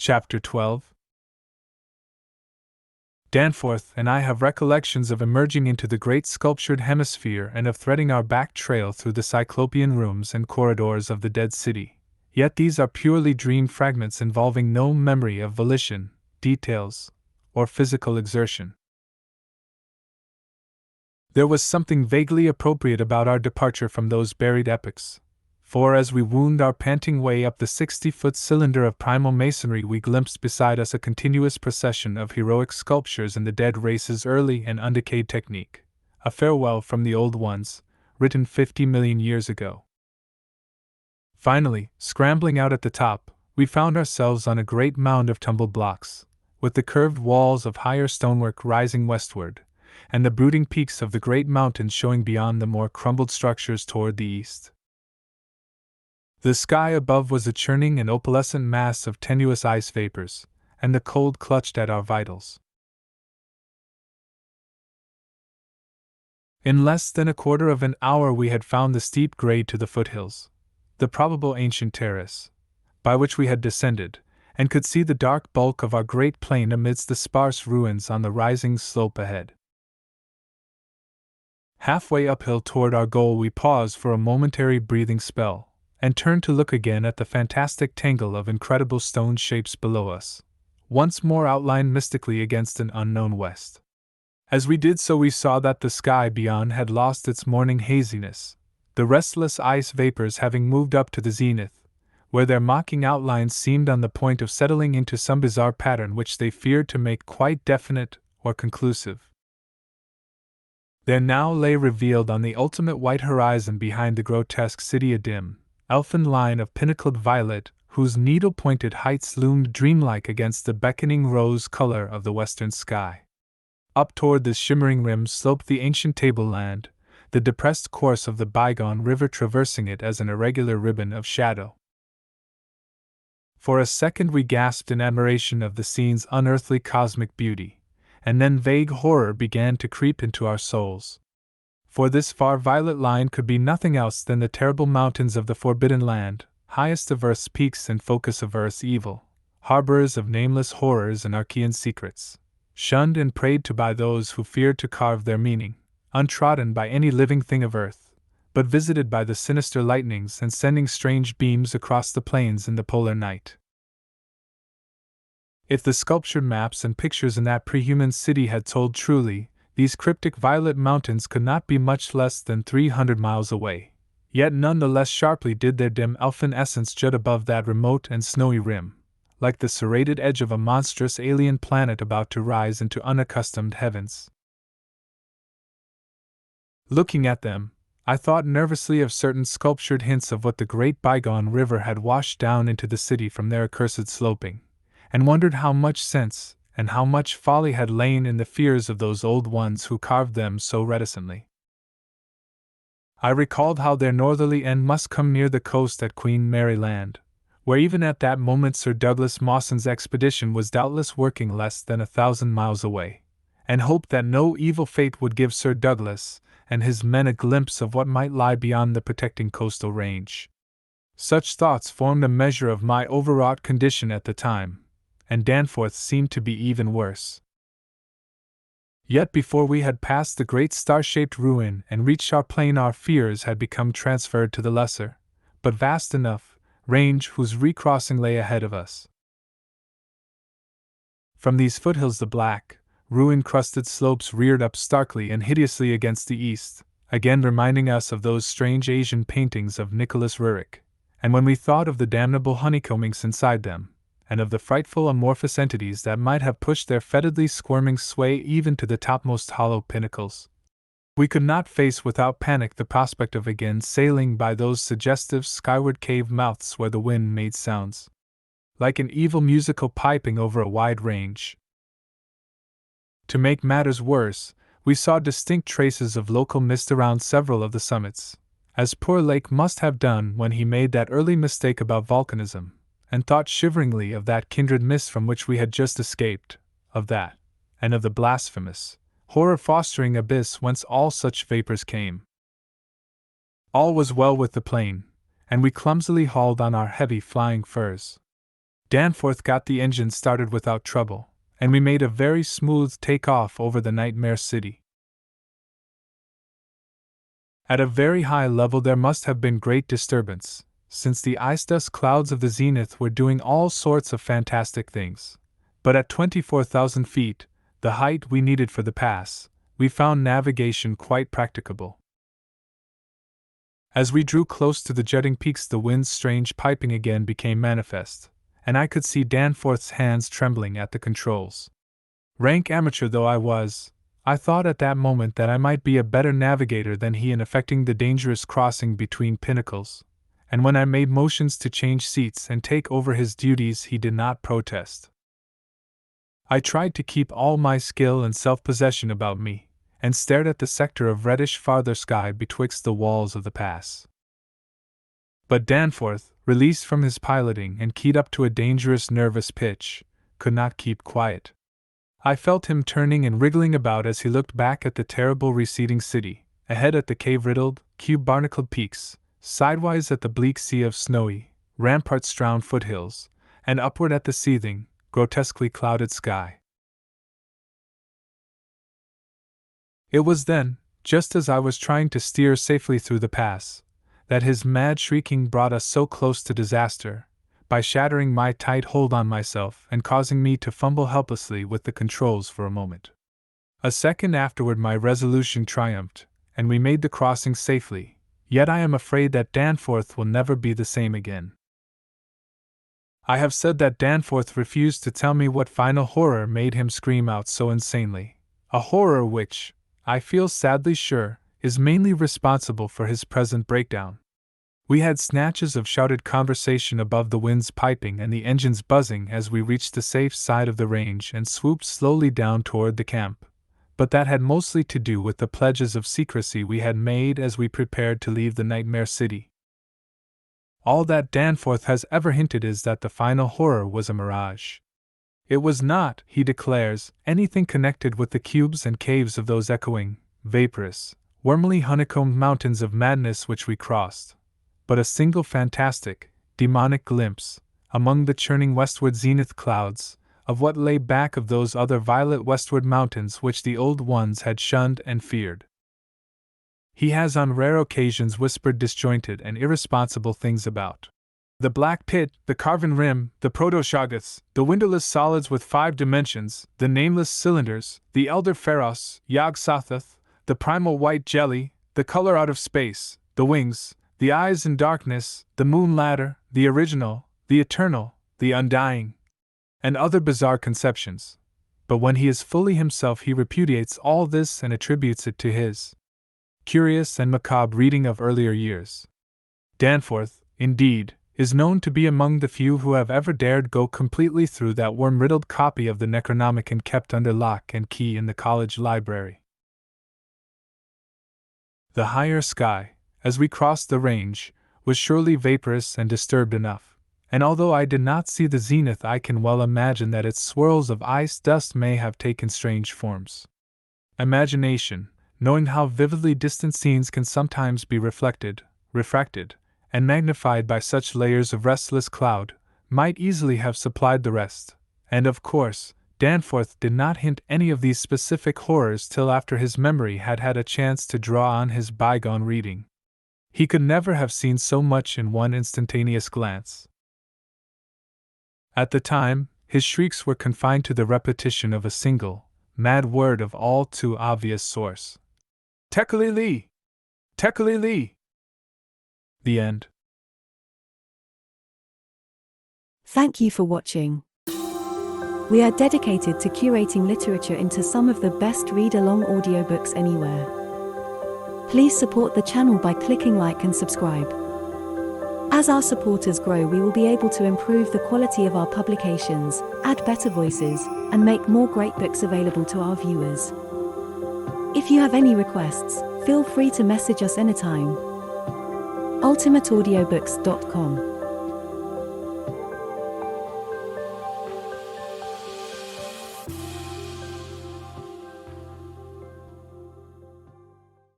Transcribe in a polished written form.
Chapter 12. Danforth and I have recollections of emerging into the great sculptured hemisphere and of threading our back trail through the cyclopean rooms and corridors of the dead city. Yet these are purely dream fragments involving no memory of volition, details, or physical exertion. There was something vaguely appropriate about our departure from those buried epochs, for as we wound our panting way up the 60-foot cylinder of primal masonry, we glimpsed beside us a continuous procession of heroic sculptures in the dead race's early and undecayed technique, a farewell from the old ones, written 50 million years ago. Finally, scrambling out at the top, we found ourselves on a great mound of tumbled blocks, with the curved walls of higher stonework rising westward, and the brooding peaks of the great mountains showing beyond the more crumbled structures toward the east. The sky above was a churning and opalescent mass of tenuous ice vapors, and the cold clutched at our vitals. In less than a quarter of an hour we had found the steep grade to the foothills, the probable ancient terrace, by which we had descended, and could see the dark bulk of our great plain amidst the sparse ruins on the rising slope ahead. Halfway uphill toward our goal we paused for a momentary breathing spell, and turned to look again at the fantastic tangle of incredible stone shapes below us, once more outlined mystically against an unknown west. As we did so we saw that the sky beyond had lost its morning haziness, the restless ice vapors having moved up to the zenith, where their mocking outlines seemed on the point of settling into some bizarre pattern which they feared to make quite definite or conclusive. There now lay revealed on the ultimate white horizon behind the grotesque city a dim, elfin line of pinnacled violet, whose needle-pointed heights loomed dreamlike against the beckoning rose color of the western sky. Up toward this shimmering rim sloped the ancient tableland, the depressed course of the bygone river traversing it as an irregular ribbon of shadow. For a second we gasped in admiration of the scene's unearthly cosmic beauty, and then vague horror began to creep into our souls. For this far violet line could be nothing else than the terrible mountains of the Forbidden Land, highest of Earth's peaks and focus of Earth's evil, harborers of nameless horrors and Archean secrets, shunned and prayed to by those who feared to carve their meaning, untrodden by any living thing of Earth, but visited by the sinister lightnings and sending strange beams across the plains in the polar night. If the sculptured maps and pictures in that pre-human city had told truly, these cryptic violet mountains could not be much less than 300 miles away, yet none the less sharply did their dim elfin essence jut above that remote and snowy rim, like the serrated edge of a monstrous alien planet about to rise into unaccustomed heavens. Looking at them, I thought nervously of certain sculptured hints of what the great bygone river had washed down into the city from their accursed sloping, and wondered how much sense and how much folly had lain in the fears of those old ones who carved them so reticently. I recalled how their northerly end must come near the coast at Queen Mary Land, where even at that moment Sir Douglas Mawson's expedition was doubtless working less than 1,000 miles away, and hoped that no evil fate would give Sir Douglas and his men a glimpse of what might lie beyond the protecting coastal range. Such thoughts formed a measure of my overwrought condition at the time, and Danforth seemed to be even worse. Yet before we had passed the great star-shaped ruin and reached our plain our fears had become transferred to the lesser, but vast enough, range whose recrossing lay ahead of us. From these foothills the black, ruin-crusted slopes reared up starkly and hideously against the east, again reminding us of those strange Asian paintings of Nicholas Roerich, and when we thought of the damnable honeycombings inside them, and of the frightful amorphous entities that might have pushed their fetidly squirming sway even to the topmost hollow pinnacles, we could not face without panic the prospect of again sailing by those suggestive skyward cave mouths where the wind made sounds like an evil musical piping over a wide range. To make matters worse, we saw distinct traces of local mist around several of the summits, as poor Lake must have done when he made that early mistake about volcanism, and thought shiveringly of that kindred mist from which we had just escaped, of that, and of the blasphemous, horror-fostering abyss whence all such vapors came. All was well with the plane, and we clumsily hauled on our heavy flying furs. Danforth got the engine started without trouble, and we made a very smooth takeoff over the nightmare city. At a very high level there must have been great disturbance, since the ice dust clouds of the zenith were doing all sorts of fantastic things. But at 24,000 feet, the height we needed for the pass, we found navigation quite practicable. As we drew close to the jutting peaks, the wind's strange piping again became manifest, and I could see Danforth's hands trembling at the controls. Rank amateur though I was, I thought at that moment that I might be a better navigator than he in effecting the dangerous crossing between pinnacles, and when I made motions to change seats and take over his duties he did not protest. I tried to keep all my skill and self-possession about me, and stared at the sector of reddish farther sky betwixt the walls of the pass. But Danforth, released from his piloting and keyed up to a dangerous nervous pitch, could not keep quiet. I felt him turning and wriggling about as he looked back at the terrible receding city, ahead at the cave-riddled, cube-barnacled peaks, sidewise at the bleak sea of snowy, rampart-strewn foothills, and upward at the seething, grotesquely clouded sky. It was then, just as I was trying to steer safely through the pass, that his mad shrieking brought us so close to disaster, by shattering my tight hold on myself and causing me to fumble helplessly with the controls for a moment. A second afterward my resolution triumphed, and we made the crossing safely, yet I am afraid that Danforth will never be the same again. I have said that Danforth refused to tell me what final horror made him scream out so insanely, a horror which, I feel sadly sure, is mainly responsible for his present breakdown. We had snatches of shouted conversation above the wind's piping and the engine's buzzing as we reached the safe side of the range and swooped slowly down toward the camp, but that had mostly to do with the pledges of secrecy we had made as we prepared to leave the nightmare city. All that Danforth has ever hinted is that the final horror was a mirage. It was not, he declares, anything connected with the cubes and caves of those echoing, vaporous, wormily honeycombed mountains of madness which we crossed, but a single fantastic, demonic glimpse, among the churning westward zenith clouds, of what lay back of those other violet westward mountains which the old ones had shunned and feared. He has on rare occasions whispered disjointed and irresponsible things about the black pit, the carven rim, the proto-shoggoths, the windowless solids with 5 dimensions, the nameless cylinders, the elder pharos, Yog-Sothoth, the primal white jelly, the color out of space, the wings, the eyes in darkness, the moon ladder, the original, the eternal, the undying, and other bizarre conceptions. But when he is fully himself he repudiates all this and attributes it to his curious and macabre reading of earlier years. Danforth, indeed, is known to be among the few who have ever dared go completely through that worm-riddled copy of the Necronomicon kept under lock and key in the college library. The higher sky, as we crossed the range, was surely vaporous and disturbed enough, and although I did not see the zenith I can well imagine that its swirls of ice dust may have taken strange forms. Imagination, knowing how vividly distant scenes can sometimes be reflected, refracted, and magnified by such layers of restless cloud, might easily have supplied the rest, and of course, Danforth did not hint any of these specific horrors till after his memory had had a chance to draw on his bygone reading. He could never have seen so much in one instantaneous glance. At the time, his shrieks were confined to the repetition of a single, mad word of all too obvious source. Tekeli-li! Tekeli-li! The end. Thank you for watching. We are dedicated to curating literature into some of the best read-along audiobooks anywhere. Please support the channel by clicking like and subscribe. As our supporters grow, we will be able to improve the quality of our publications, add better voices, and make more great books available to our viewers. If you have any requests, feel free to message us anytime. ultimateaudiobooks.com